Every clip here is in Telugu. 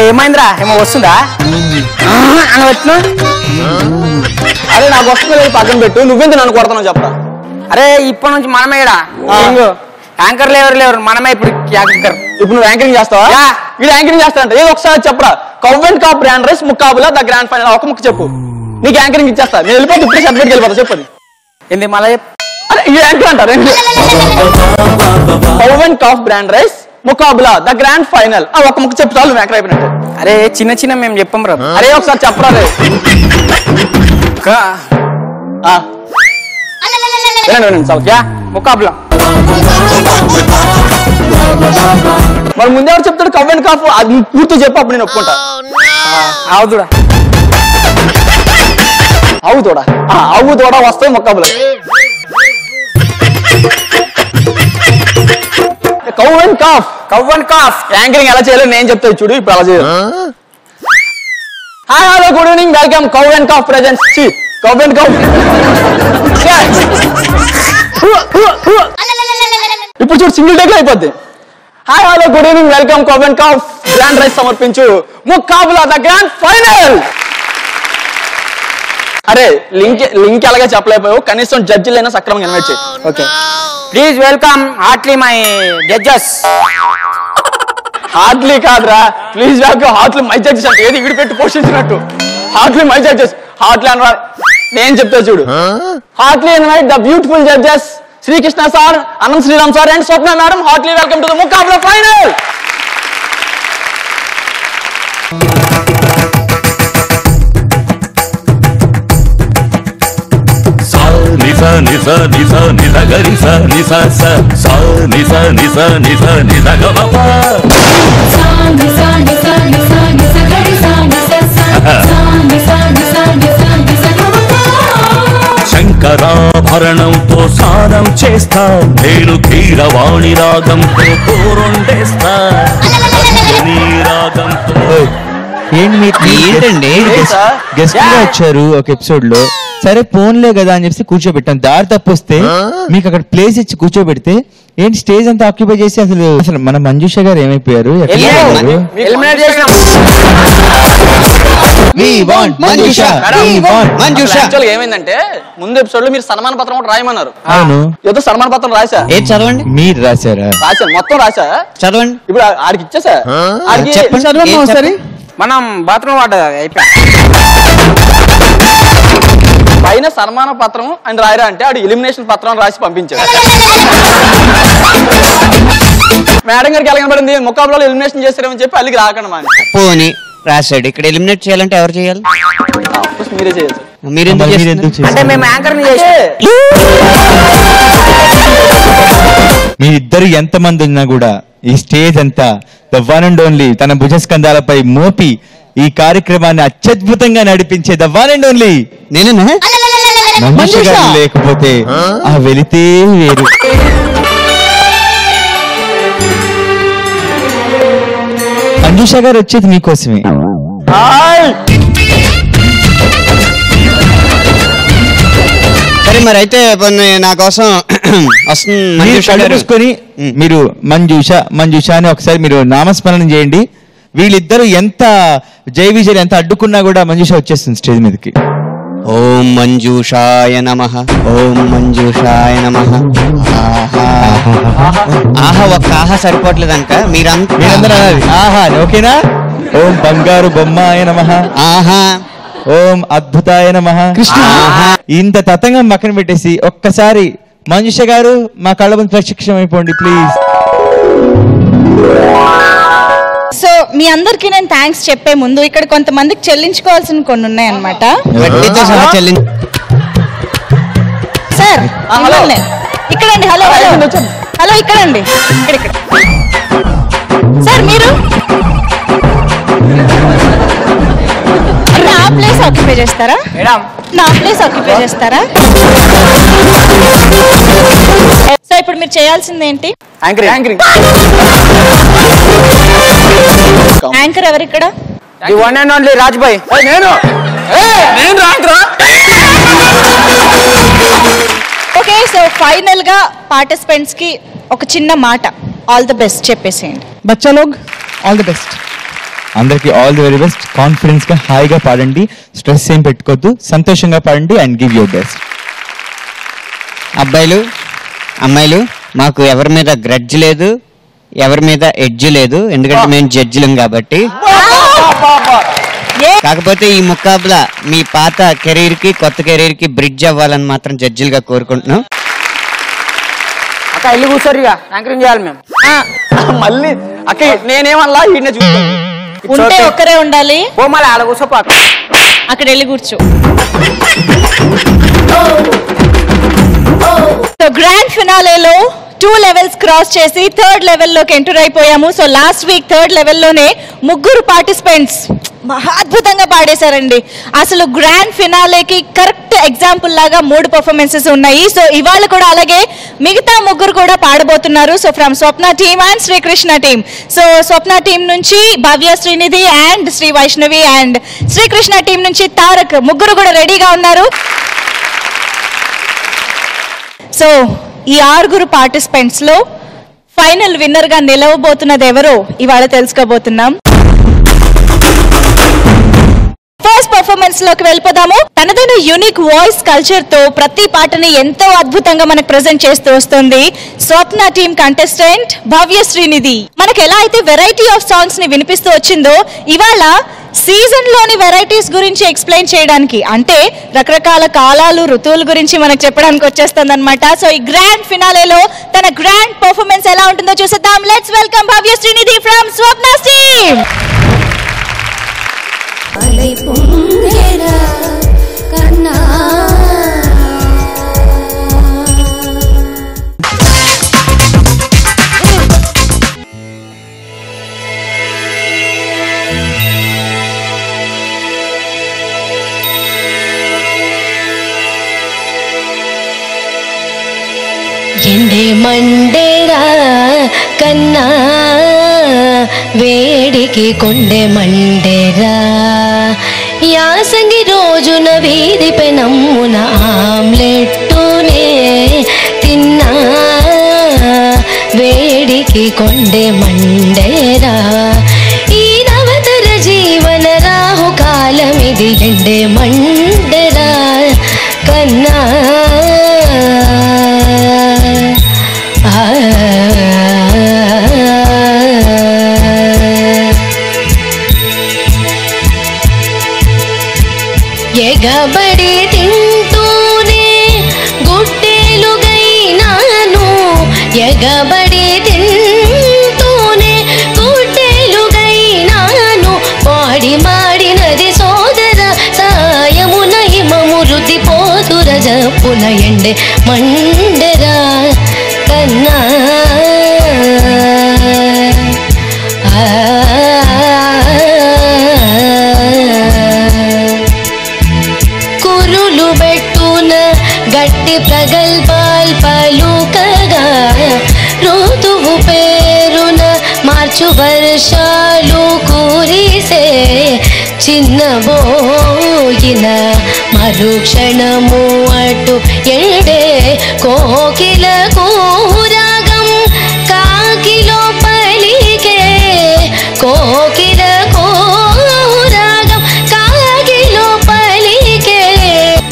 ఏమైందిరా ఏమో వస్తుందా అని వచ్చినా అరే నాకు వస్తుంది పక్కన పెట్టు నువ్వెందుకు నన్ను కొడతావు చెప్పరా అరే ఇప్పటి నుంచి మనమే యాంకర్లు ఎవరు మనమే ఇప్పుడు యాంకర్ ఇప్పుడు నువ్వు యాంకరింగ్ చేస్తావా వీడు యాంకరింగ్ చేస్తానంట ఏదో ఒకసారి చెప్పరా cow and cap brand rice Mukkabula the grand final ఒక ముక్క చెప్పు నీకు యాంకరింగ్ ఇచ్చేస్తా నేను వెళ్ళిపోతే ఇప్పుడు సర్టిఫికేట్ వెళ్ళిపోతా చెప్పది ఏంది మళ్ళీ అరే ఈ యాంకర్ అంటారు cow and cap brand rice Mukkabula the grand final ఒక ముక్క చెప్పు చాలు యాంకర్ అయిపోయినట్టు అరే చిన్న మేము చెప్పం రా అరే ఒకసారి చెప్పరా ముకాబులా మరి ముందు ఎవరు చెప్తాడు కవ్ అండ్ కాఫ్ అది పూర్తి చెప్పు అప్పుడు నేను ఒప్పుకుంటా అవుతుడా అవుతోడా వస్తాయి ముకాబులా కవ్ అండ్ కాఫ్ యాంకరింగ్ ఎలా చేయాలో నేను చెప్తాను చూడు ఇప్పుడు అలా చేయాలి hi hello good evening welcome కవ్ అండ్ కాఫ్ ప్రెజెంట్స్ కవ్ అండ్ కాఫ్ ఇప్పుడు చూడు సింగిల్ టేక్ అయిపోద్ది hi hello good evening welcome కవ్ అండ్ కాఫ్ గ్రాండ్ రైస్ సమర్పించు ముకాబులా ద గ్రాండ్ ఫైనల్ అరే లింక్ ఎలాగా చెప్పలేకపోయావు కనీసం జడ్జిలైనా సక్రమంగా ఇన్వైట్ చేయి okay please welcome heartily my judges heartily కాదురా please welcome heartily my judges అంటే ఏది ఇవి పెట్టి పోషించినట్టు హార్ట్లీ మై జడ్జెస్ హార్ట్లీ అనరా నేను చెప్తా చూడు heartly invite the beautiful judges Srikrishna sir Anant Sriram sir and Swapna madam heartly welcome to the Mukkabula final నిసా నిసా నిసా నిసా గరిసా నిసా సా సా నిసా నిసా నిసా నిసా గమప సా నిసా నిసా నిసా నిసా గరిసా నిసా సా సా నిసా నిసా నిసా నిసా గమప శంకరాభరణంతో స్నానం చేస్తా నేను కీరవాణి రాగంతో కూరుండేస్తా నీ రాగంతో ఏంటండి గెస్ట్ గా వచ్చారు ఒక ఎపిసోడ్ లో సరే ఫోన్లే కదా అని చెప్పి కూర్చోబెట్టాం దారి తప్పొస్తే మీకు అక్కడ ప్లేస్ ఇచ్చి కూర్చోబెడితే ఏంటి స్టేజ్ అంతా ఆక్యుపై చేసి అసలు మన మంజుష గారు ఏమైపోయారు ఏమైందంటే ముందు ఎపిసోడ్ లో మీరు సన్మాన పత్రం కూడా రాయమన్నారు అవును ఏదో సన్మాన పత్రం రాసా చదవండి మీరు రాశారా మొత్తం రాసా చదవండి ఇప్పుడు ఆడికి ఇచ్చేసా చదవండి ఒకసారి మనం బాత్రూమ్ వాటర్ అయిపోయి పైన సన్మాన పత్రం అని రాయరా అంటే ఆడు ఎలిమినేషన్ పత్రం రాసి పంపించాడు మేడం గారికి ఎలా కనబడింది ముకాబులాలో ఎలిమినేషన్ చేస్తారేమని చెప్పి అల్లికి రాకండి మా పోనీ రాశాడు ఇక్కడ ఎలిమినేట్ చేయాలంటే ఎవరు చేయాలి మీరే చేయాలి అంటే మేము యాంకర్ మీరిద్దరు ఎంతమంది ఉన్నా కూడా ఈ స్టేజ్ అంతా ద వన్ అండ్ ఓన్లీ తన భుజస్కంధాలపై మోపి ఈ కార్యక్రమాన్ని అత్యద్భుతంగా నడిపించే ద వన్ అండ్ ఓన్లీ నేనేనా మంజుష గారు లేకపోతే ఆ వెళితే వేరు మంజుష గారు వచ్చేది మీకోసమే సరే మరి అయితే నా కోసం వస్తుంది మీరు మంజుష అని ఒకసారి మీరు నామస్మరణం చేయండి వీళ్ళిద్దరు ఎంత జై విజయ్ ఎంత అడ్డుకున్నా కూడా మంజుష వచ్చేస్తుంది స్టేజ్ మీదకి ఓం మంజుషాయ నమః ఓం మంజుషాయ నమః ఆహా ఒక్క ఆహా సరిపోవట్లేదు అంక మీరందరూ ఆహా ఓకేనా ఓం బంగారు బొమ్మాయ నమః ఆహా ఓం అద్భుతాయ నమః ఇంత తతంగం పక్కన పెట్టేసి ఒక్కసారి మంజుష గారు మా కళ్ళ ముందు ప్రత్యక్షం అయిపోండి ప్లీజ్. సో మీ అందరికి నేను థ్యాంక్స్ చెప్పే ముందు ఇక్కడ కొంతమందికి చెల్లించుకోవాల్సిన కొన్ని ఉన్నాయన్నమాట. సార్ ఇక్కడండి. హలో హలో హలో ఇక్కడండి. ఇక్కడ సార్ మీరు నా ప్లేస్ ఆక్యుపై చేస్తారా? నా ప్లేస్ ఆక్యుపై చేస్తారా? సో ఇప్పుడు మీరు చేయాల్సింది ఏంటి? యాంకర్ ఎవరు ఇక్కడ? The one and only Raj bhai. Okay so final గా పార్టిసిపెంట్స్ కి ఒక చిన్న మాట, ఆల్ ది బెస్ట్ చెప్పేసేయండి. బచ్చా లోగ్ ఆల్ ది బెస్ట్. అందరికి all the very best. Confidence గా హాయిగా పాడండి, స్ట్రెస్ ఏం పెట్టుకోవద్దు, సంతోషంగా పాడండి అండ్ గివ్ యువర్ బెస్ట్. అబ్బాయిలు అమ్మాయిలు మాకు ఎవరి మీద గ్రడ్జ్ లేదు, ఎవరి మీద ఎడ్జ్ లేదు, ఎందుకంటే మేము జడ్జిలం కాబట్టి. కాకపోతే ఈ ముకాబలా మీ పాత కెరీర్ కి కొత్త కెరీర్ కి బ్రిడ్జ్ అవ్వాలని మాత్రం జడ్జిలుగా కోరుకుంటున్నాం. అక్క ఇల్లు కూర్చోరు ఇక యాంకరింగ్ చేయాలి మేము. మళ్ళీ అక్క నేనేమల్లా ఈయన చూస్తాను. ఉంటే ఒక్కరే ఉండాలి. ఓ మళ్ళీ ఆడ కూర్చోపాక అక్కడ వెళ్ళి కూర్చో. సో గ్రాండ్ ఫినాలేలో 2 లెవెల్స్ క్రాస్ చేసి 3rd లెవెల్లోకి ఎంటర్ అయిపోయాము. So last week 3rd లెవెల్లోనే 3 participants మహా అద్భుతంగా పాడేశారండి. అసలు గ్రాండ్ ఫినాలేకి కరెక్ట్ ఎగ్జాంపుల్ లాగా 3 పర్ఫార్మెన్సెస్ ఉన్నాయి. సో ఇవాళ కూడా అలాగే మిగతా 3 కూడా పాడబోతున్నారు. So from Swapna team and Srikrishna team. So Swapna team నుంచి Bhavya, Srinidhi and Sri Vaishnavi, and Srikrishna team నుంచి తారక్, 3 కూడా రెడీగా ఉన్నారు. సో ఈ 6 పార్టిసిపెంట్స్ లో ఫైనల్ విన్నర్ గా నిలవబోతున్నది ఎవరో ఇవాళ తెలుసుకోబోతున్నాం. ఫస్ట్ పర్ఫార్మెన్స్ లోకి వెళ్ళిపోదాము. తనదైన యూనిక్ వాయిస్ కల్చర్ తో ప్రతి పాటని ఎంతో అద్భుతంగా మనకు ప్రెజెంట్ చేస్తూ వస్తుంది స్వప్న టీమ్ కంటెస్టెంట్ భవ్య శ్రీనిధి. మనకు ఎలా అయితే వెరైటీ ఆఫ్ సాంగ్స్ ని వినిపిస్తూ వచ్చిందో, ఇవాళ సీజన్ లోని వెరైటీస్ గురించి ఎక్స్ప్లెయిన్ చేయడానికి, అంటే రకరకాల కాలాలు, ఋతువుల గురించి మనకు చెప్పడానికి వచ్చేస్తుంది అనమాట. సో ఈ గ్రాండ్ ఫినాలేలో తన గ్రాండ్ పర్ఫార్మెన్స్ ఎలా ఉంటుందో చూసేద్దాం. Let's welcome Bhavya Srinidhi from Swapna team. ఎండే మండేరా కన్నా వేడికి కొండే మండేరా, యాసంగి రోజున వీధి పెనమ్మున ఆమ్లెట్టునే తిన్నా, వేడికి కొండే మండేరా, ఈ నవతర జీవన రాహుకాలమిది ఎండే మండేరా కన్నా. ఎగబడి తింటూనే గుడ్డేలుగైనాను, ఎగబడి తింటూనే గుడ్డేలుగైనాను, పాడి మాడినది సోదర సాయమున హిమము రుది పోతుర జపున ఎండే మండెరా కన్నా. కురులు బెట్టున గట్టి ప్రగల్భాల్ పలుకగా, ఋతువు పేరున మార్చు వర్షాలు కురిసే, చిన్నబోయిన మరుక్షణము అటు ఎండే కోకిల కూరాగం, కాకిలో పలికే కోకిల కూరాగం, కాకిలో పలికే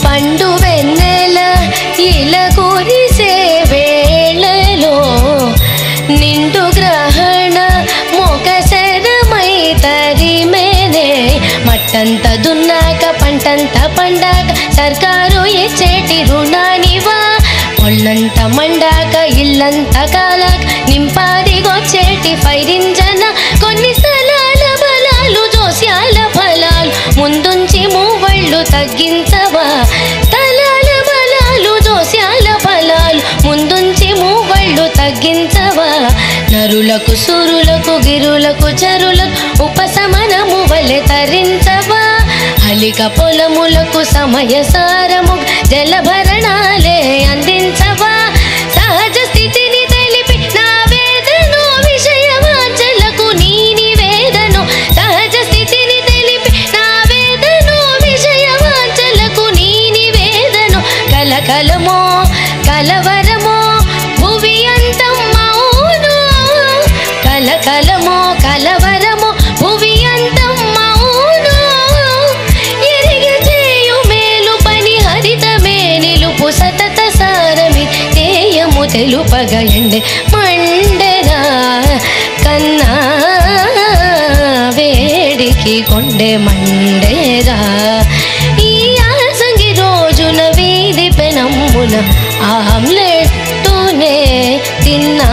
పండు వెన్నెల ఇల కురిసే వేళలో, నిండు గ్రహణ మొకసరమై తరిమేనే, మట్టంత దున్నాక పంటంత పండాక సర్కారు ఇచ్చేటి రుణానివా, ఒళ్ళంత మండాక ఇల్లంత కాలాక నింపాదిగొచ్చేటి ఫైరింజన, కొన్ని స్థలాల బలాలు జోస్యాల ఫలాలు ముందుంచి మూవళ్ళు తగ్గించవా, స్థలాల బలాలు జోస్యాల ఫలాలు ముందుంచి మూవళ్ళు తగ్గించవా, నరులకు సురులకు గిరులకు చరులకు ఉపశమనము వలె తరించవా, అలిక పొలములకు సమయ సారము జలభరణాలే అందించవా, సహజ స్థితిని తెలిపి నా వేదనో విషయవాంఛలకు నీ నివేదను, సహజ స్థితిని తెలిపి నా వేదనో విషయవాంఛలకు నీ నివేదను, కలకలమో కలవరమో భువి అంతం మౌను, కలకలమో కలవరమో భువి అంత తెలుపగ ఎండే మండెరా కన్నా వేడికి కొండే మండేరా ఈ యాసంగి రోజున వీధి పెనమ్మున ఆమ్లెట్టునే తిన్నా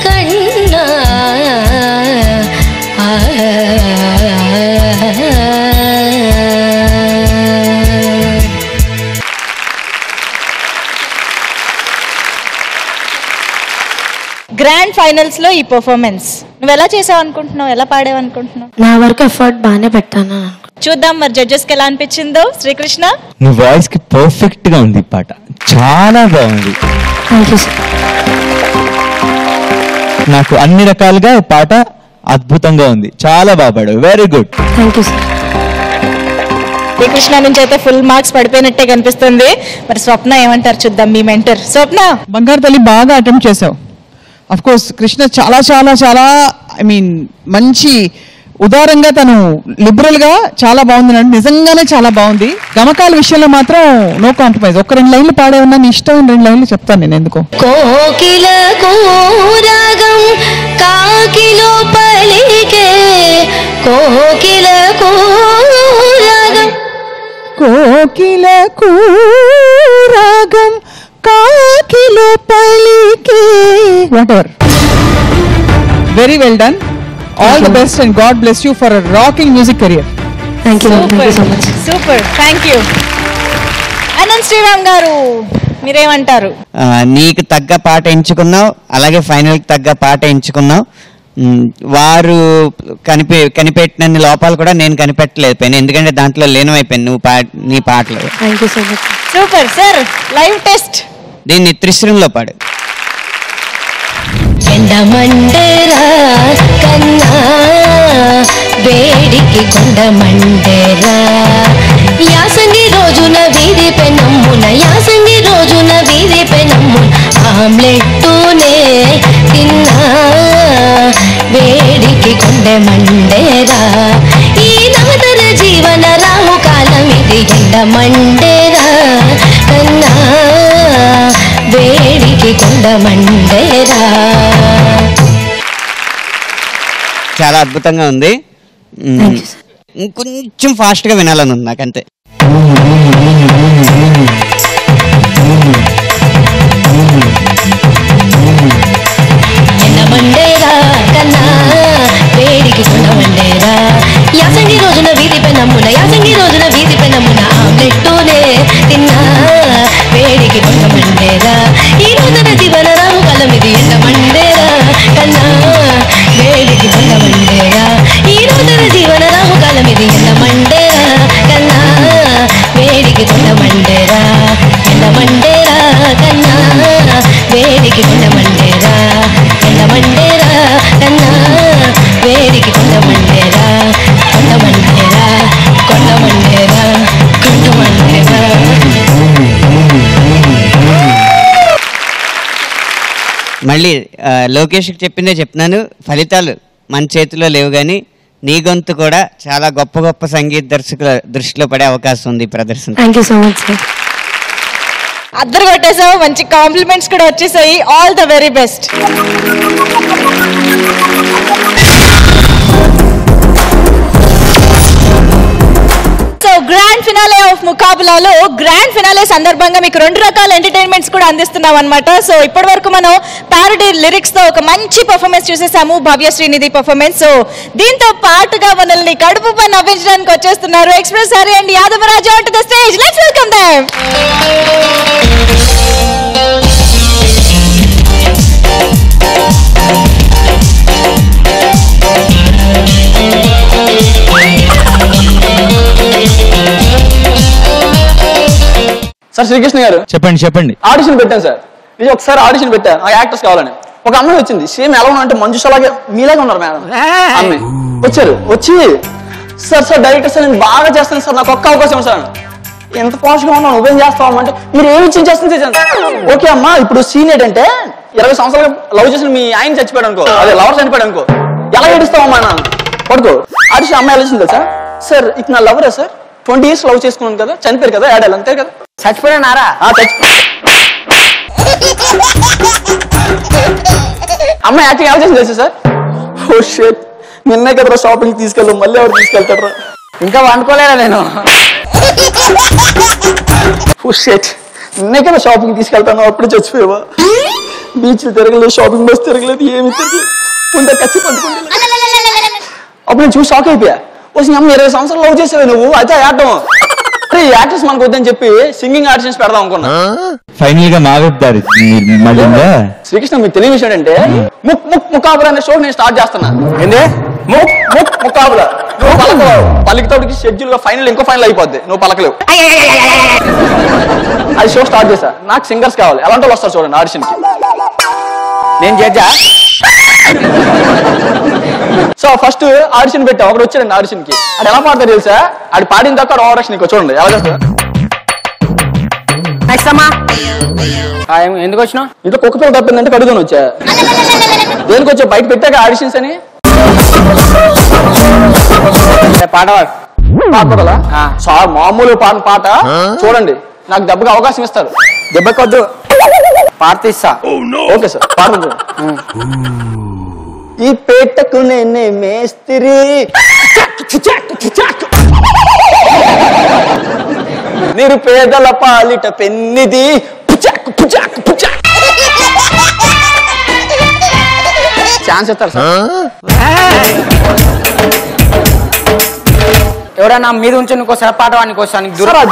కన్నా గ్రాండ్ ఫైనల్స్ లో ఈ పర్ఫార్మెన్స్ నువ్వు ఎలా చేసావు అనుకుంటున్నావు, ఎలా పాడావు అనుకుంటున్నావు? నా వరకు ఎఫర్ట్ బాగానే పెట్టాను. చూద్దాం మరి జడ్జెస్ కి ఎలా అనిపించిందో. శ్రీకృష్ణ, నీ వాయిస్ కి పర్ఫెక్ట్ గా ఉంది ఈ పాట, చాలా బాగుంది. Thank you sir. నాకు అన్ని రకాలుగా ఈ పాట అద్భుతంగా ఉంది, చాలా బాగా పాడావు, very good. Thank you sir. Srikrishna నుంచి అయితే ఫుల్ మార్క్స్ పడిపోయినట్టే కనిపిస్తుంది. మరి స్వప్న ఏమంటారు చూద్దాం, మీ మెంటర్. స్వప్న, బంగారు తల్లి బాగా అటెంప్ట్ చేసావు. అఫ్ కోర్స్ కృష్ణ చాలా చాలా చాలా ఐ మీన్ మంచి ఉదారంగా తను లిబరల్ గా చాలా బాగుంది, నిజంగానే చాలా బాగుంది. గమకాల విషయంలో మాత్రం నో కాంప్రమైజ్. ఒక 2 లైన్లు పాడేవన్నా నీ ఇష్టం, 2 లైన్లు చెప్తాను నేను ఎందుకో. కోకిల కూరాగం కాకిలో పలికే కోకిల కూరాగం కోకిల కూరాగం కాకిలో పలికే whatever. Very well done. All the best and God bless you for a rocking music career. Thank you so much. Super, thank you. Anant Sriram garu, మీరేమంటారు? నీకు తగ్గ పాట ఎంచుకున్నావు, అలాగే ఫైనల్కి తగ్గ పాట ఎంచుకున్నావు. వారు కనిపెట్టినన్ని లోపాలు కూడా నేను కనిపెట్టలేకపోయాను, ఎందుకంటే దాంట్లో లీనమైపోయాను నువ్వు నీ పాటలు. Thank you so much. Super sir. Live test దీన్ని త్రిశ్రంలో పాడు. ఎండమండేరా కన్నా వేడికి కొండమండేరా యాసంగి రోజున వీధి పెనమ్మున యాసంగి రోజున వీధి పెనమ్మున ఆమ్లెట్టునే తిన్నా వేడికి కొండమండేరా ఈ నవతర జీవన రాహుకాలం ఇది ఎండమండేరా కన్నా వేడికి కొండమండేరా. చాలా అద్భుతంగా ఉంది. కొంచెం ఫాస్ట్ గా వినాలని ఉంది నాకంతే. ఎండమండేరా కన్నా వేడికి కొండమండేరా యాసంగి రోజున వీధి పెనమ్మున యాసంగి రోజున వీధి పెనమ్మున ఆమ్లెట్టునే తిన్నా వేడికి కొండమండేరా ఈ నూతన జీవన రాహుకాలం ఇది ఎండమండేరా కన్నా వేడికి కొండమండేరా ఈ నూతన జీవన రాహుకాలం ఇది ఎండమండేరా కన్నా వేడికి కొండమండేరా ఎండమండేరా కన్నా వేడికి కొండమండేరా ఎండమండేరా కన్నా వేడికి కొండమండేరా కొండమండేరా కొండమండేరా కొండమండేరా. మళ్ళీ లోకేష్కి చెప్పిందే చెప్తున్నాను, ఫలితాలు మన చేతిలో లేవు, కానీ నీ గొంతు కూడా చాలా గొప్ప గొప్ప సంగీత దర్శకుల దృష్టిలో పడే అవకాశం ఉంది ఈ ప్రదర్శన. Thank you so much sir. అద్దరు కొట్టేసావు, మంచి కాంప్లిమెంట్స్ కూడా వచ్చేసాయి. All the very best. So grand finale of ముకాబులాలో గ్రాండ్ ఫినాలే సందర్భంగా మీకు 2 రకాల ఎంటర్టైన్మెంట్స్ కూడా అందిస్తున్నాం అనమాట. సో ఇప్పటి వరకు మనం పారడీ లిరిక్స్ తో ఒక మంచి పర్ఫార్మెన్స్ చూసేసాము, భవ్య శ్రీనిధి పర్ఫార్మెన్స్. సో దీంతో పాటుగా మనల్ని కడుపు పై నవ్వించడానికి వచ్చేస్తున్నారు express Hari and Yadavaraju on to the stage. Let's welcome them. Sir Srikrishna garu చెప్పండి చెప్పండి. ఆడిషన్ పెట్టాను సార్, ఇది ఒకసారి ఆడిషన్ పెట్టాను ఆ యాక్టర్స్ కావాలని. ఒక అమ్మాయి వచ్చింది, సేమ్ ఎలా ఉన్నా అంటే మంజుష అలాగే మీలాగే ఉన్నారు మేడం. అమ్మాయి వచ్చారు, వచ్చి సార్ డైరెక్టర్ సార్ నేను బాగా చేస్తాను సార్, నాకు ఒక్క అవకాశం సార్. ఎంత పాజిటివ్ గా ఉన్నావు, నువ్వేం చేస్తావు అంటే మీరు ఏమి ఇచ్చి చేస్తాను. ఓకే అమ్మా, ఇప్పుడు సీన్ ఏంటంటే 20 సంవత్సరాలు లవ్ చేసిన మీ ఆయన చచ్చిపోయాడు అనుకో, అదే లవర్ చనిపోయాడు అనుకో, ఎలా ఏడుస్తావమ్మా నా పడుకో. ఆడిషన్ అమ్మాయి ఆలోచింది తెలుసా, సార్ ఇది నా లవరే సార్, 20 years లవ్ చేసుకున్నాను కదా, చనిపోయారు కదా, ఏడాలి అంతే కదా. చచ్చిపోయినారా? అమ్మ యాక్టింగ్ ఎవరు చేసి తెలుసు సార్? ఓ షిట్, నిన్నే కదా షాపింగ్ తీసుకెళ్ళాం, మళ్ళీ ఎవరు తీసుకెళ్తారా? ఇంకా వండుకోలేదా నేను? ఓ షిట్, నిన్నే కదా షాపింగ్ తీసుకెళ్తాను, అప్పుడు చచ్చిపోయావా? బీచ్లు తిరగలేదు, షాపింగ్ బస్ తిరగలేదు, ఏమి తిరగలేదు, ముందే ఖర్చు పండుకుంటే అప్పుడు నేను చూసి షాక్ అయిపోయా. వచ్చి అమ్మ 20 సంవత్సరాలు లవ్ చేసేవా నువ్వు? అయితే ఆడటం ఈ యాక్టర్స్ మనకు వద్దని చెప్పి సింగింగ్ ఆడిషన్స్ పెడదాం అనుకున్నా. ఫైనల్ గా మాగొట్టారు మళ్ళీ. శ్రీకృష్ణ, మీకు తెలియని విషయం అంటే ముక్కాబుల అనే షో నేను స్టార్ట్ చేస్తున్నా. ఏంటి ముక్కాబుల? నువ్వు పలకలేవు, పలికితోడికి షెడ్యూల్ గా ఫైనల్ ఇంకో ఫైనల్ అయిపోద్ది, నువ్వు పలకలేవు. అది షో స్టార్ట్ చేశా. నాకు సింగర్స్ కావాలి, ఎలాంటి వాళ్ళు వస్తారు చూడండి ఆడిషన్ కి. నేను జడ్జా? సో ఫస్ట్ ఆడిషన్ పెట్టా, ఒకటి వచ్చాడండి ఆడిషన్ కి. అది ఎలా పాడతారు తెలుసా? అది పాడిన దాకా ఆడిషన్ ఇంకో చూడండి ఎలా చేస్తా. నెక్స్ట్ అమ్మా. ఎందుకు వచ్చినావు? ఇంట్లో కుక్క పిల్ల తప్పిందంటే కడుగుని వచ్చా. దేనికి వచ్చా? బయట పెట్టాక ఆడిషన్స్ అని. పాట పాడదా సార్? మామూలు పాట చూడండి, నాకు దెబ్బకి అవకాశం ఇస్తారు. దెబ్బకొద్దు, పాట తీస్తా. ఓకే సార్, పాడుతుంది. ఈ పేటకు నేనే మేస్త్రి, నిరుపేదల పాలిట పెన్నిది, ఛాన్స్ ఇస్తారు సార్. ఎవరైనా మీద ఉంచి నీకోసారి పాట వానికి వస్తాను దూరం.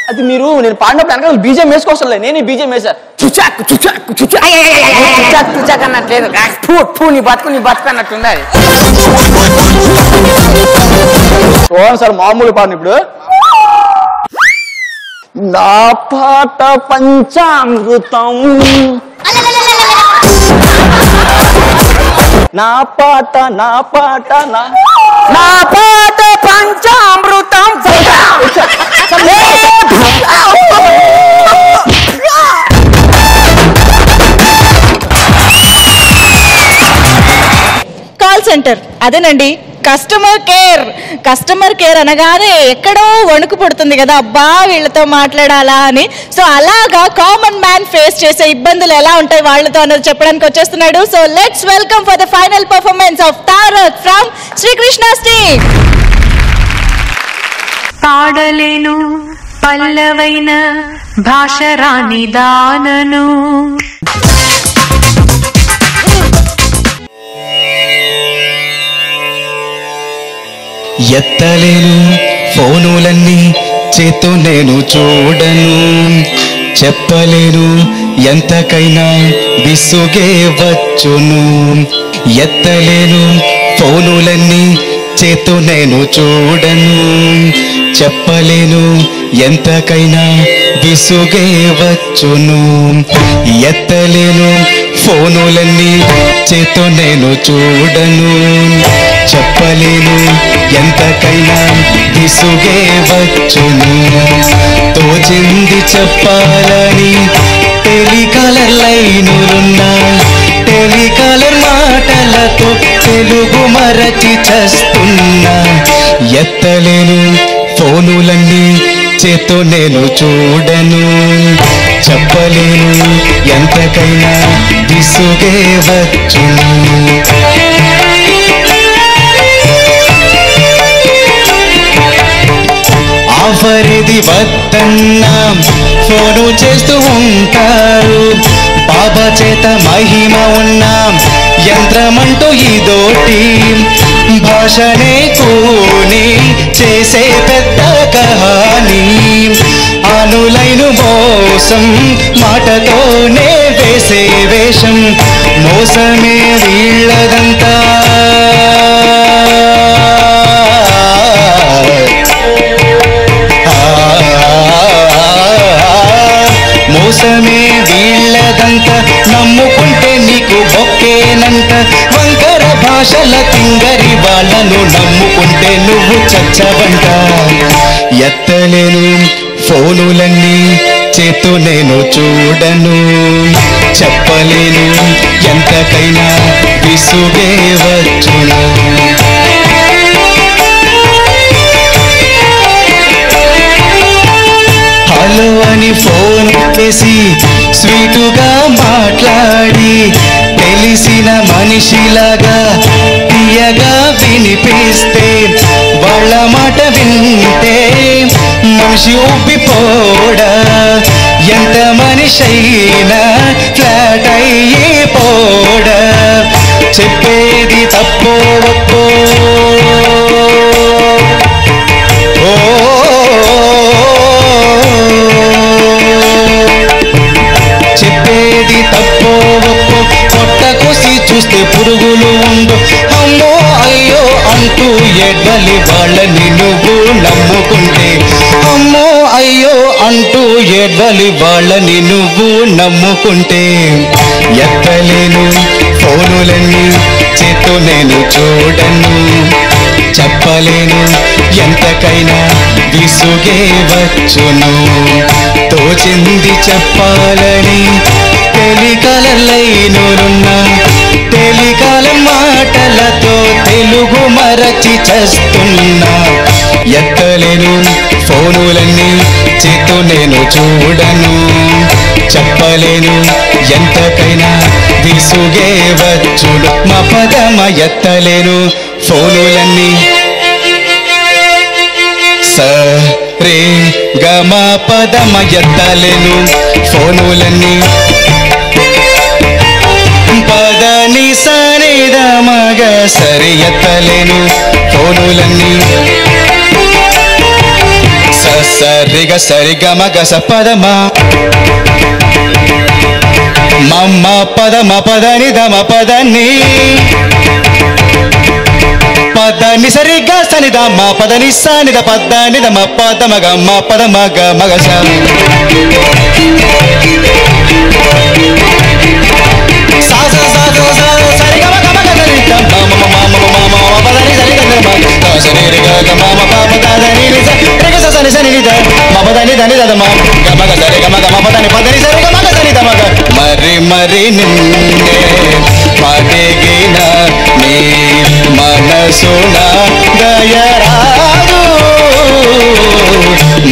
అది మీరు నేను పాడినప్పుడు వెనకాల బీజం వేసుకోవసలే, నేను బీజం వేసా. చుచాక్ అన్నట్లేదు, నీ బతుకు అన్నట్టుంది అది. చూడండి సార్, మామూలు పాడిన ఇప్పుడు. నా పాట పంచామృతం, నా పాట నా పాట నా పాట పంచామృతం. కాల్ సెంటర్ అదేనండి, కస్టమర్ కేర్ అనగానే ఎక్కడో వణుకు పుడుతుంది కదా, అబ్బా వీళ్ళతో మాట్లాడాలా అని. సో అలాగా కామన్ మ్యాన్ ఫేస్ చేసే ఇబ్బందులు ఎలా ఉంటాయి వాళ్ళతో అన్నది చెప్పడానికి వచ్చేస్తున్నాడు. So let's welcome for the final performance of Tarak from Srikrishna team. పాడలేను పల్లవైన భాష రాని దానను, ఎత్తలేను ఫోనులన్నీ చేతో నేను చూడను, చెప్పలేను ఎంతకైనా విసుగే వచ్చును. ఎత్తలేను ఫోనులన్నీ చేతో నేను చూడను, చెప్పలేను ఎంతకైనా విసుగే వచ్చును. ఎత్తలేను ఫోనులన్నీ చేతో నేను చూడను, చెప్పలేను ఎంతకైనా విసుగే వచ్చును. తోచింది చెప్పాలని టెలికాలర్ లైనులున్నా, టెలికాలర్ మాటలతో తెలుగు మరచి చేస్తున్నా. ఎత్తలేను ఫోనులన్నీ చేతో నేను చూడను, చెప్పలేను ఎంతకైనా విసుగే వచ్చును. ఆఫరిది వద్దన్నా ఫోను చేస్తూ ఉంటారు, బాబా చేత మహిమ ఉన్నా యంత్రమంటూ ఇదోటి. భాషనే కూని చేసే పెద్ద కహాని, అనులైన మోసం మాటతోనే వేసే వేషం. మోసమే వీళ్ళదంతా, మోసమే వీళ్ళదంతా. నమ్ముకుంటే నీకు బొక్కేనంట, వంకర భాషల తింగరి వాళ్ళను నమ్ముకుంటే నువ్వు చచ్చవంట. ఎత్తలేను ఫోనులన్నీ చేతో నేను చూడను, చెప్పలేను ఎంతకైనా విసుగే వచ్చును. హలో అని చేసి స్వీటుగా మాట్లాడి తెలిసిన మనిషిలాగా తీయగా వినిపిస్తే వాళ్ళ మాట వింటే మనిషి ఉబ్బిపోడా ఎంత మనిషైనా ఫ్లాట్ అయిపోడా చెప్పేది తప్పో ఒప్పో చెప్పేది తప్పో ఒప్పో పొట్ట కోసి చూస్తే పురుగులు ఉండు అమ్మో అయ్యో అంటూ ఎడ్వలి వాళ్ళని నువ్వు నమ్ముకుంటే అమ్మో అయ్యో అంటూ ఎడ్వలి వాళ్ళని నువ్వు నమ్ముకుంటే ఎత్తలేను ఫోనులన్నీ చేతో నేను చూడను చెప్పలేను ఎంతకైనా విసుగే వచ్చును తోచింది చెప్పాలని తెలికలైనున్నా తెలికాల మాటలతో తెలుగు మరచి చేస్తున్నా ఎత్తలేను ఫోనులన్నీ చేతో నేను చూడను చెప్పలేను ఎంతకైనా విసుగే వచ్చును మా పదమ ఎత్తలేను ఫోనులన్నీ సరే గమ పదమ ఎత్తలేను ఫోనులన్నీ పదని సరిద మగ సరి ఎత్తలేను ఫోనులన్నీ సరిగ సరిగ మగ సపదమ మమ్మ పదమ పదని దమ పదని పదని సరిగా సనిద మా పదని సానిద పదని దమ పదమగ మా పదమగ మగ మరి మరి నిన్నే పడిగిన నీ మనసున దయరాదు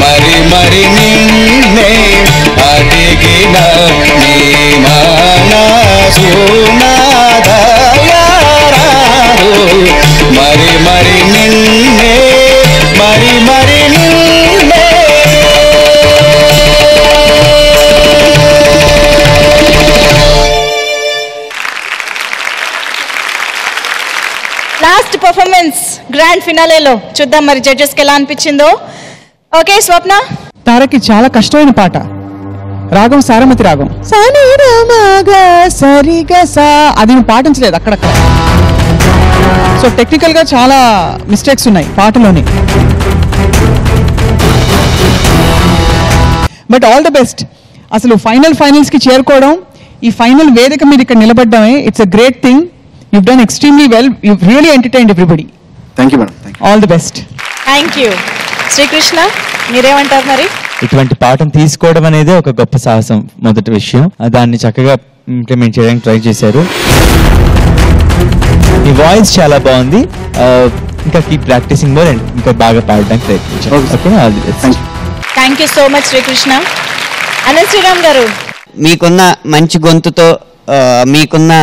మరి మరి నిన్నే అడిగిన నీ మనసున దయరాదు మరి మరి నిన్నే మరి మరి నిన్నే లాస్ట్ పర్ఫార్మెన్స్ గ్రాండ్ ఫినాలేలో చూద్దాం మరి జడ్జెస్కి ఎలా అనిపించిందో. ఓకే స్వప్న. తారకి చాలా కష్టమైన పాట, రాగం సారమతి రాగం, సరిగా సా అది పాటించలేదు అక్కడక్కడ. సో టెక్నికల్ గా చాలా మిస్టేక్స్ ఉన్నాయి పాటలోని. But all the best. అసలు ఫైనల్స్ కి చేరుకోవడం, ఈ ఫైనల్ వేదిక మీద ఇక్కడ నిలబడ్డమే it's a great thing. You've done extremely well. You've really entertained everybody. Thank you, madam. All the best. Thank you. Srikrishna మీరేమంటారు మరి? ఇటువంటి పాఠం తీసుకోవడం అనేది ఒక గొప్ప సాహసం. మొదటి విషయం, దాన్ని చక్కగా ఇంప్లిమెంట్ చేయడానికి ట్రై చేశారు. ఈ వాయిస్ చాలా బాగుంది. ఇంకా కీప్ ప్రాక్టీసింగ్ మోర్ అండ్ ఇంకా బాగా పాడడానికి ప్రయత్నించారు. Okay, all the best. Thank you so much Srikrishna. Anant Sriram garu, మీకున్న మంచి గొంతుతో మీకున్న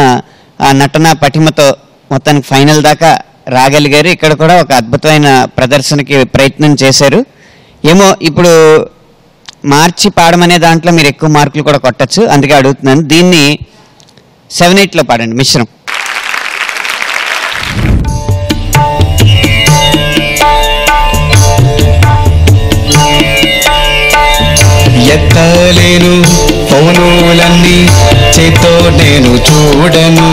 ఆ నటన పటిమతో మొత్తానికి ఫైనల్ దాకా రాగలిగారు. ఇక్కడ కూడా ఒక అద్భుతమైన ప్రదర్శనకి ప్రయత్నం చేశారు. ఏమో ఇప్పుడు మార్చి పాడమనే దాంట్లో మీరు ఎక్కువ మార్కులు కూడా కొట్టచ్చు, అందుకే అడుగుతున్నాను. దీన్ని 7/8లో పాడండి మిశ్రం. ఎత్తలేను ఫోనులన్నీ చేతో నేను చూడను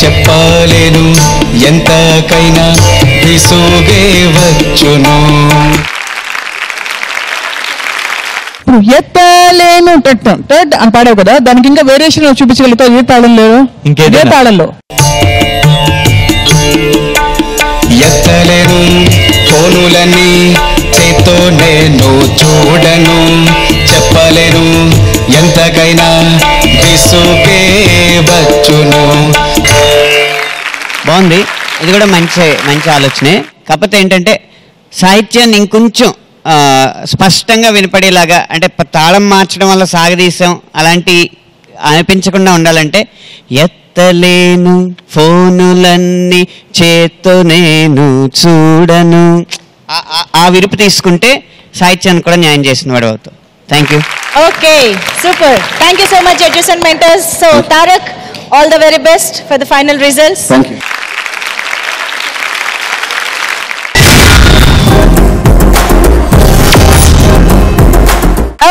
చెప్పలేను ఎంతకైనా విసుగే వచ్చును. ఎత్తలేను టెట్ అని పాడావు కదా, దానికి ఇంకా వేరియేషన్ చూపించగలుగుతావు? ఏ తాళం లేదు, ఇంకే తాళంలో. ఎత్తలేను ఫోనులన్నీ చేతో నేను చూడను చెప్పలేను ఎంతకైనా విసుగే వచ్చును. బాగుంది, ఇది కూడా మంచి మంచి ఆలోచనే. కాకపోతే ఏంటంటే సాహిత్యాన్ని ఇంకొంచెం స్పష్టంగా వినపడేలాగా, అంటే తాళం మార్చడం వల్ల సాగదీశాం అలాంటి అనిపించకుండా ఉండాలంటే ఎత్తలేను ఫోనులన్నీ చేత్తో నేను చూడను, ఆ విరుపు తీసుకుంటే సాహిత్యాన్ని కూడా న్యాయం చేసిన వాడు అవుతావు. Thank you. Okay, super. Thank you so much judges and mentors. So Tarak, all the very best for the final results. Thank you.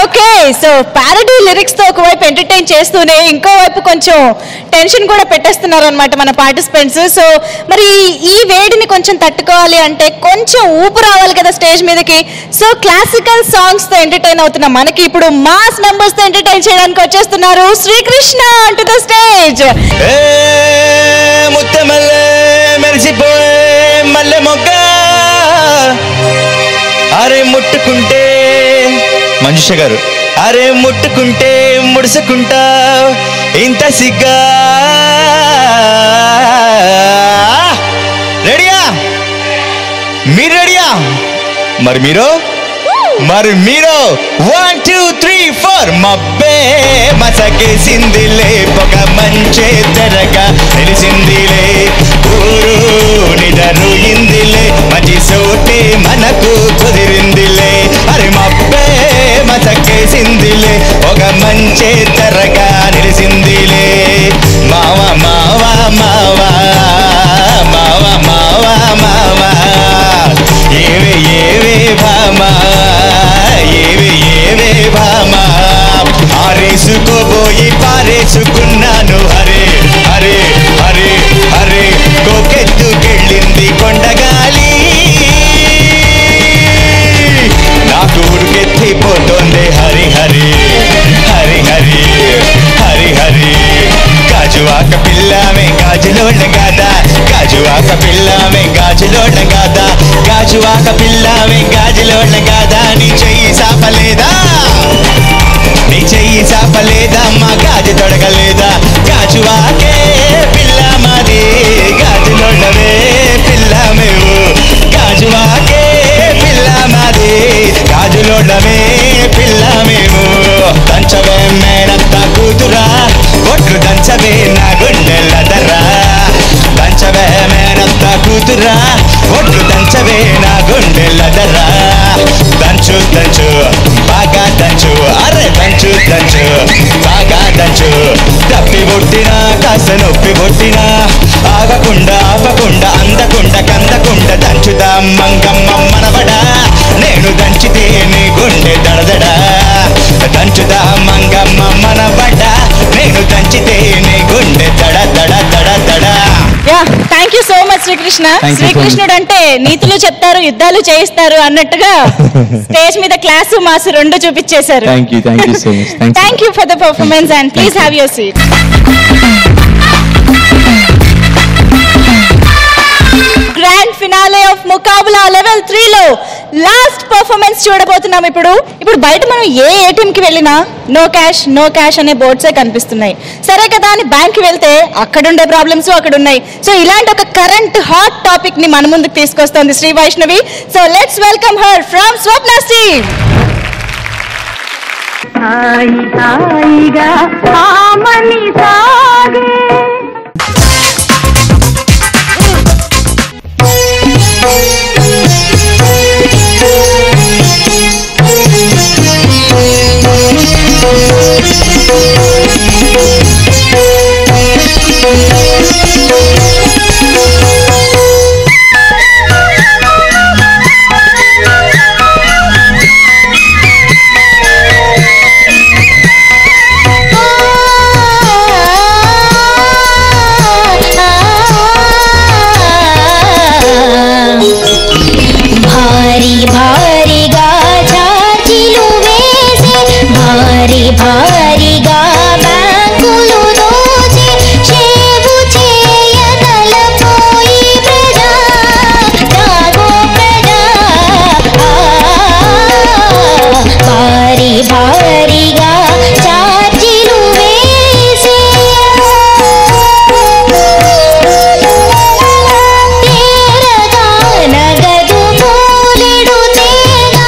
Okay, so parody lyrics తో ఒకవైపు ఎంటర్టైన్ చేస్తూనే ఇంకోవైపు కొంచెం టెన్షన్ కూడా పెట్టేస్తున్నారు అనమాట మన పార్టిసిపెంట్స్. సో మరి ఈ వేడిని కొంచెం తట్టుకోవాలి అంటే కొంచెం ఊపు రావాలి కదా స్టేజ్ మీదకి. సో క్లాసికల్ సాంగ్స్ తో ఎంటర్టైన్ అవుతున్న మనకి ఇప్పుడు మాస్ నంబర్స్ తో ఎంటర్టైన్ చేయడానికి వచ్చేస్తున్నారు శ్రీకృష్ణ టు ద స్టేజ్. అరే ముట్టుకుంటే మంజుష గారు, అరే ముట్టుకుంటే ముడుసుకుంటా ఇంత సిగ్గా. రెడీయా? మీరు రెడీయా? మరి మీరు 1 2 3 4 మబ్బే మసకేసిందిలే, పొగ మంచే తెరగా తెలిసిందిలే, ఊరు నిదరుయిందిలే, మంచి సోటే మనకు కుదిరిందిలే. అరే మబ్బే మసకేసిందిలే, పొగ మంచే తెరగా నిలిసిందిలే. మావా మావా మావా మావా మావా మావా ఏవే ఏవే భామా ఏవే ఏవే భామా, ఆరేసుకోబోయి పారేసుకున్నాను. హరే హరే హరే హరే కోకెత్తుకెళ్ళింది కొండగాలి, నాకు ఉరికెత్తిపోతోంది. హరి హరి హరి హరి హరి హరి గాజువాక పిల్లమే గాజులోళ్ళ గాదా, గాజువాక పిల్లమే గాజులోళ్ళ గాదా, గాజువాక పిల్లమే గాజులోళ్ళ గాదా. నీ చెయ్యి సాపలేదా, నీ చెయ్యి సాపలేదా, మా గాజు తొడగలేదా. గాజువాకే పిల్ల మాది, గాజులోళ్ళవే పిల్ల మేము, గాజువాకే పిల్ల మాది, గాజులోళ్ళవే పిల్ల మేము. దంచవే మేనత్త కూతురా, ఒట్లు దంచవే నా గుండెలదరా, దంచవే మేనత్త కూతురా, ఒట్లు దంచవే నా గుండెలదరా. దంచు దంచు బాగా దంచు, అరే దంచు దంచు బాగా దంచు. తప్పి పుట్టినా కాస్త నొప్పి పుట్టినా ఆగకుండా ఆపకుండా అందకుండా కందకుండా దంచుదా మంగమ్మ మనవడా, నేను దంచితే నీ గుండె దడదడా. దంచుదా మంగమ్మ మనవడా, నేను దంచితే నీ గుండె దడ దడ దడ దడ. Thank you so much Srikrishna. శ్రీకృష్ణుడు అంటే నీతులు చెప్తారు, యుద్ధాలు చేయిస్తారు అన్నట్టుగా స్టేజ్ మీద క్లాసు మాస్ రెండు చూపించేశారు. Thank you for the performance and please have your seat. Grand finale of Muqabla level 3 లో లాస్ట్ పర్ఫార్మెన్స్ చూడబోతున్నాం. ఇప్పుడు బయట మనం ఏ ఏటీఎం కి వెళ్ళినా నో క్యాష్ అనే బోర్డ్సే కనిపిస్తున్నాయి. సరే కదా అని బ్యాంక్ కి వెళ్తే అక్కడుండే ప్రాబ్లమ్స్ అక్కడ ఉన్నాయి. సో ఇలాంటి ఒక కరెంట్ హాట్ టాపిక్ ని మన ముందుకు తీసుకొస్తోంది Sri Vaishnavi. So let's welcome her from Swapna team. హాయిగా ఆమని సాగే భారీగా బ్యాంకులు దోచి చేవు చేయగలపోయి ప్రజా జాగో ప్రజా. భారీగా చార్జీలు వేసి తేరగా నగదు పోలెడు తేగా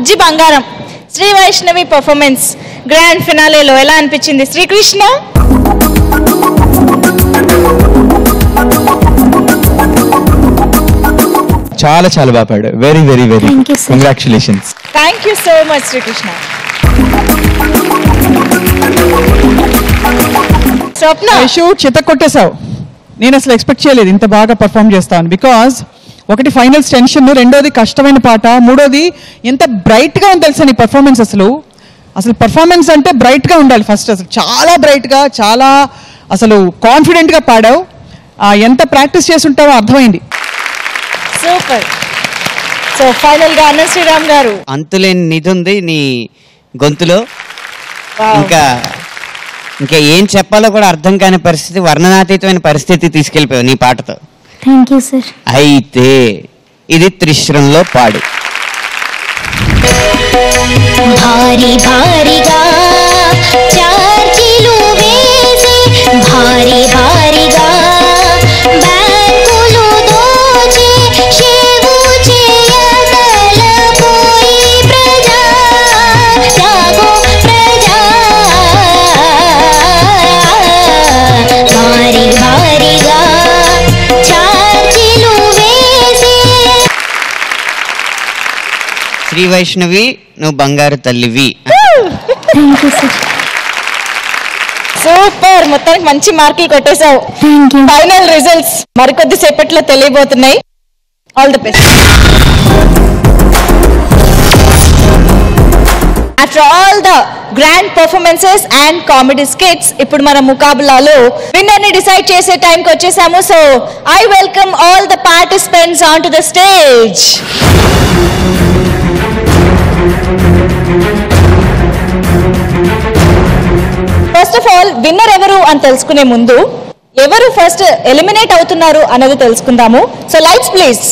బుజ్జి బంగారం శ్రీ వైష్ణవి పర్ఫార్మెన్స్ గ్రాండ్ ఫినాలేలో ఎలా అనిపించింది శ్రీకృష్ణ? చాలా చాలా బాగా పాడు. Very very very congratulations. Thank you so much Srikrishna. Swapna shoot చిత్త కొట్టేశావు. నేను అసలు ఎక్స్పెక్ట్ చేయలేదు ఇంత బాగా పర్ఫామ్ చేస్తాను. బికాజ్ ఒకటి ఫైనల్స్ టెన్షన్, రెండోది కష్టమైన పాట, మూడోది ఎంత బ్రైట్గా ఉంది తెలుసా నీ పర్ఫార్మెన్స్. అసలు పర్ఫార్మెన్స్ అంటే బ్రైట్గా ఉండాలి ఫస్ట్. అసలు చాలా బ్రైట్గా, చాలా అసలు కాన్ఫిడెంట్గా పాడావు. ఎంత ప్రాక్టీస్ చేసి ఉంటావో అర్థమైంది. సూపర్. సో ఫైనల్ గా అన్న శ్రీరామ్ గారు, అంతులేని నిధి ఉంది నీ గొంతులో. ఇంకా ఏం చెప్పాలో కూడా అర్థం కాని పరిస్థితి, వర్ణనాతీతమైన పరిస్థితి తీసుకెళ్ళిపోయావు నీ పాటతో. Thank you sir. అయితే ఇది త్రిశ్రంలో పాడు. భారీ భారీగా చార్జీలు వేసి భారీ భారీగా బ్యాంకులు దోచి షేవు చేయగలపోయి ప్రజా జాగో ప్రజా భారీ భారీగా చార్జీలు వేసి. శ్రీ వైష్ణవి నువ్వు బంగారు తల్లివి. సూపర్. మొత్తానికి మంచి మార్కులు కొట్టేశావు. ఫైనల్ రిజల్ట్స్ మరికొద్ది సేపట్లో తెలియబోతున్నాయి. All the best. After all the grand performances and comedy skits, ఇప్పుడు మన ముకాబలాలో విన్నర్ ని డిసైడ్ చేసే టైంకి వచ్చేసాము. So I welcome all the participants on to the stage. First of all winner ఎవరు అని తెలుసుకునే ముందు ఎవరు ఫస్ట్ ఎలిమినేట్ అవుతున్నారు అనేది తెలుసుకుందాము. So lights please.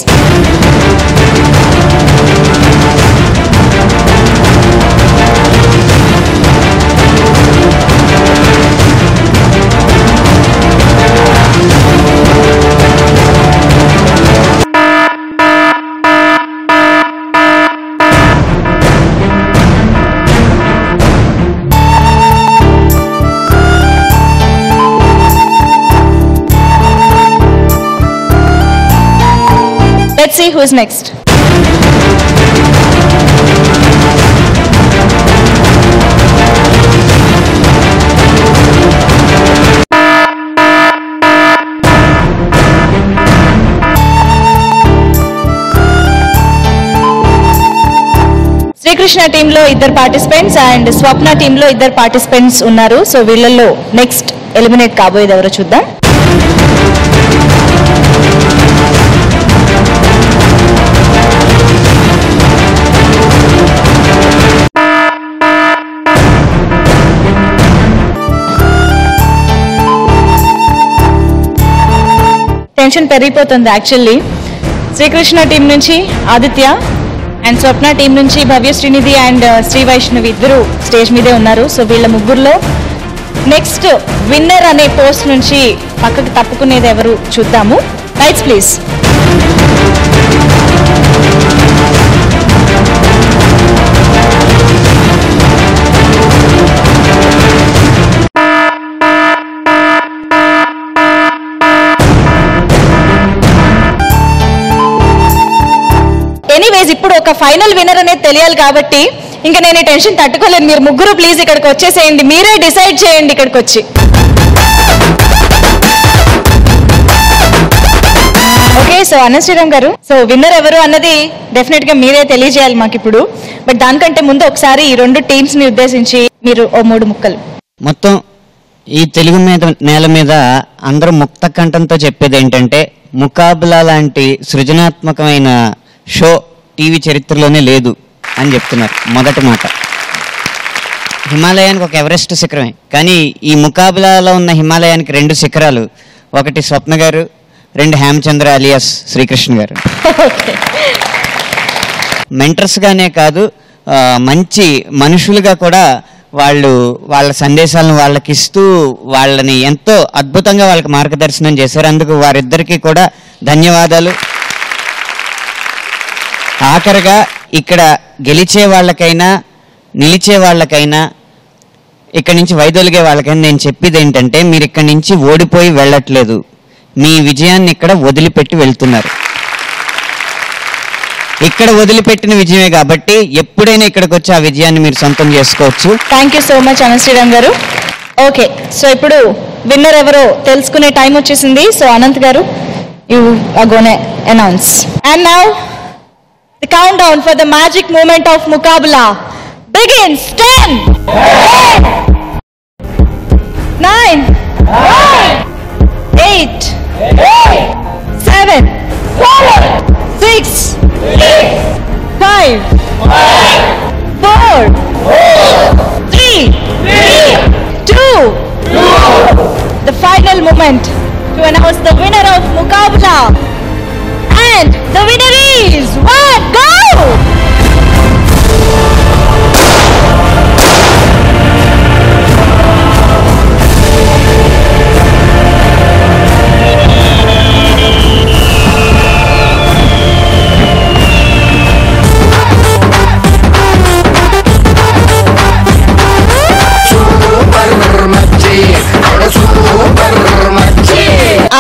Let's see who's next. Srikrishna team లో ఇద్దరు పార్టిసిపెంట్స్ అండ్ స్వప్న టీమ్ లో ఇద్దరు పార్టిసిపెంట్స్ ఉన్నారు. సో వీళ్ళల్లో నెక్స్ట్ ఎలిమినేట్ కాబోయేది ఎవరో చూద్దాం. టెన్షన్ పెరిగిపోతుంది యాక్చువల్లీ. శ్రీకృష్ణ టీం నుంచి ఆదిత్య అండ్ స్వప్న టీం నుంచి భవ్య శ్రీనిధి అండ్ శ్రీ వైష్ణవి ఇద్దరు స్టేజ్ మీదే ఉన్నారు. సో వీళ్ళ ముగ్గురులో నెక్స్ట్ విన్నర్ అనే పోస్ట్ నుంచి పక్కకి తప్పుకునేది ఎవరు చూద్దాము. Lights please. ఎనీవేస్ ఇప్పుడు ఒక ఫైనల్ విన్నర్ అనేది తెలియాలి కాబట్టి ఇంకా నేను ఈ టెన్షన్ తట్టుకోలేను. మీరు ముగ్గురు ప్లీజ్ ఇక్కడికి వచ్చేసేయండి. మీరే డిసైడ్ చేయండి ఇక్కడికి వచ్చి. ఓకే, సో అన్న శ్రీరామ్ గారు, సో విన్నర్ ఎవరు అన్నది డెఫినెట్ గా మీరే తెలియజేయాలి మాకు ఇప్పుడు. బట్ దానికంటే ముందు ఒకసారి ఈ రెండు టీమ్స్ ని ఉద్దేశించి మీరు ఓ 3 ముక్కలు. మొత్తం ఈ తెలుగు నేల మీద అందరూ ముక్త కంఠంతో చెప్పేది ఏంటంటే, ముకాబలా లాంటి సృజనాత్మకమైన షో టీవీ చరిత్రలోనే లేదు అని చెప్తున్నారు. మొదటి మాట, హిమాలయానికి ఒక ఎవరెస్ట్ శిఖరమే, కానీ ఈ ముకాబలాలో ఉన్న హిమాలయానికి 2 శిఖరాలు. ఒకటి స్వప్న గారు, 2 హేమచంద్ర అలియాస్ శ్రీకృష్ణ గారు. మెంటర్స్గానే కాదు, మంచి మనుషులుగా కూడా వాళ్ళు వాళ్ళ సందేశాలను వాళ్ళకి ఇస్తూ వాళ్ళని ఎంతో అద్భుతంగా వాళ్ళకి మార్గదర్శనం చేశారు. అందుకు వారిద్దరికీ కూడా ధన్యవాదాలు. ఆఖరిగా ఇక్కడ గెలిచే వాళ్ళకైనా నిలిచే వాళ్ళకైనా ఇక్కడి నుంచి వైదొలిగే వాళ్ళకైనా నేను చెప్పేది ఏంటంటే, మీరు ఇక్కడి నుంచి ఓడిపోయి వెళ్ళట్లేదు, మీ విజయాన్ని ఇక్కడ వదిలిపెట్టి వెళ్తున్నారు. ఇక్కడ వదిలిపెట్టిన విజయమే కాబట్టి ఎప్పుడైనా ఇక్కడికి వచ్చి ఆ విజయాన్ని మీరు సొంతం చేసుకోవచ్చు. Thank you so much Anant Sriram గారు. ఓకే, సో ఇప్పుడు విన్నర్ ఎవరో తెలుసుకునే టైం వచ్చేసింది. సో అనంత్ గారు, you are gonna announce. And now the countdown for the magic moment of Muqabla begins. 10 9 8 7 6 5 4 3 2 the final moment to announce the winner of Muqabala, and the winner is one go.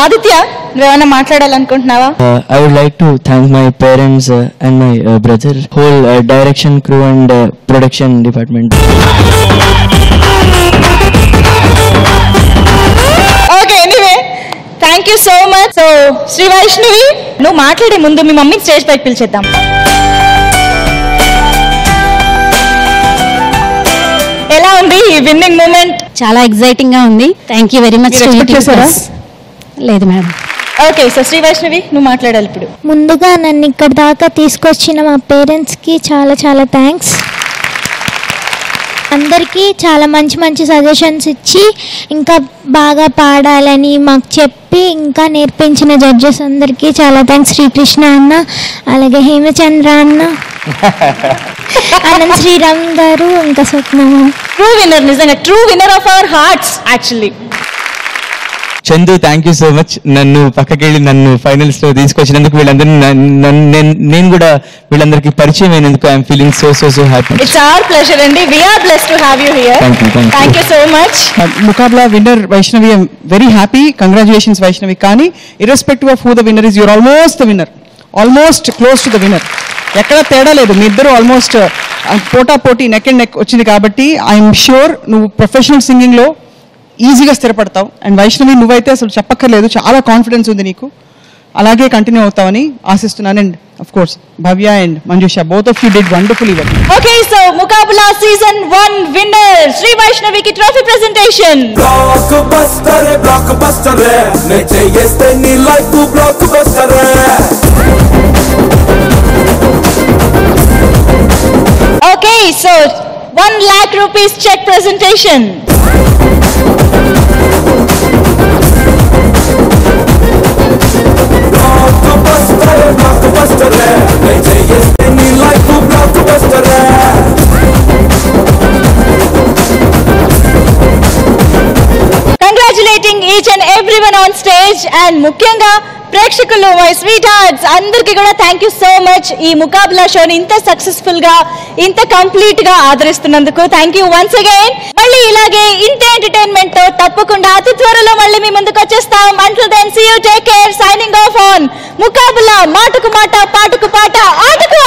Aditya, నువ్వేమైనా మాట్లాడాలనుకుంటున్నావా? I would like to thank my parents and my brother, whole direction crew and production department. Okay, anyway thank you so much. So Sri Vaishnavi, నువ్వు మాట్లాడే ముందు మీ మమ్మీని స్టేజ్ పైకి పిలిచేద్దాం. ఎలా ఉంది ఈ విన్నింగ్ మూమెంట్? చాలా ఎక్సైటింగ్ గా ఉంది. Thank you very much. లేదు madam. Okay, so Sri Vaishnavi నువ్వు మాట్లాడాలి ఇప్పుడు. ముందుగా నన్ను ఇక్కడ దాకా తీసుకొచ్చిన మా పేరెంట్స్కి చాలా చాలా థ్యాంక్స్. అందరికీ చాలా మంచి మంచి సజెషన్స్ ఇచ్చి ఇంకా బాగా పాడాలని మాకు చెప్పి ఇంకా నేర్పించిన జడ్జెస్ అందరికీ చాలా థ్యాంక్స్. శ్రీకృష్ణ అన్న, అలాగే హేమచంద్ర అన్న, అనంత్ శ్రీరామ్ గారు, ఇంకా స్వప్నమ్మ. ట్రూ విన్నర్, నిజంగా true winner of our hearts actually. Chandu, thank you so much. నన్ను పక్కకెళ్ళి నన్ను ఫైనల్స్ లో తీసుకొచ్చినందుకు, వీళ్ళందరినీ నేను కూడా వీళ్ళందరికీ పరిచయం అయినందుకు I'm feeling so so so happy. It's our pleasure అండి. We are blessed to have you here. Thank you so much. Muqabla winner Vaishnavi, I'm very happy. Congratulations Vaishnavi. కానీ irrespective of who the winner is, you're almost the winner, almost close to the winner. ఎక్కడ తేడా లేదు, మీ ఇద్దరు ఆల్మోస్ట్ పోటా పోటీ నెక్ అండ్ నెక్ వచ్చింది. కాబట్టి ఐఎమ్ ష్యూర్ నువ్వు ప్రొఫెషనల్ సింగింగ్ లో ఈజీగా స్థిరపడతావు. అండ్ వైష్ణవి, నువ్వైతే అసలు చెప్పక్కర్లేదు, చాలా కాన్ఫిడెన్స్ ఉంది నీకు. అలాగే కంటిన్యూ అవుతావని ఆశిస్తున్నాను. And of course Bhavya and Manjusha, both of you did wonderfully well. Okay, so Muqabla season 1 winner Sri వైష్ణవికి ట్రోఫీ ప్రెజెంటేషన్. బ్లాక్ బస్టర్ నే చేస్తే నీ life blockbuster. Okay, so 1 lakh rupees check presentation. Congratulating each and everyone on stage, and ముఖ్యంగా ప్రేక్షకులు, మై స్వీట్ హార్ట్స్ అందరికీ కూడా థ్యాంక్ యూ సో మచ్. ఈ ముకాబలా షోని ఇంత సక్సెస్ఫుల్ గా, ఇంత కంప్లీట్ గా ఆదరిస్తున్నందుకు థ్యాంక్ యూ వన్స్ అగైన్. మళ్ళీ ఇలాగే ఇంత ఎంటర్టైన్మెంట్ తో తప్పకుండా అతి త్వరలో మళ్ళీ మీ ముందుకు వచ్చేస్తాం. Until then, see you, take care, signing off on ముకాబలా. మాటకు మాట, పాటకు పాట, ఆటకు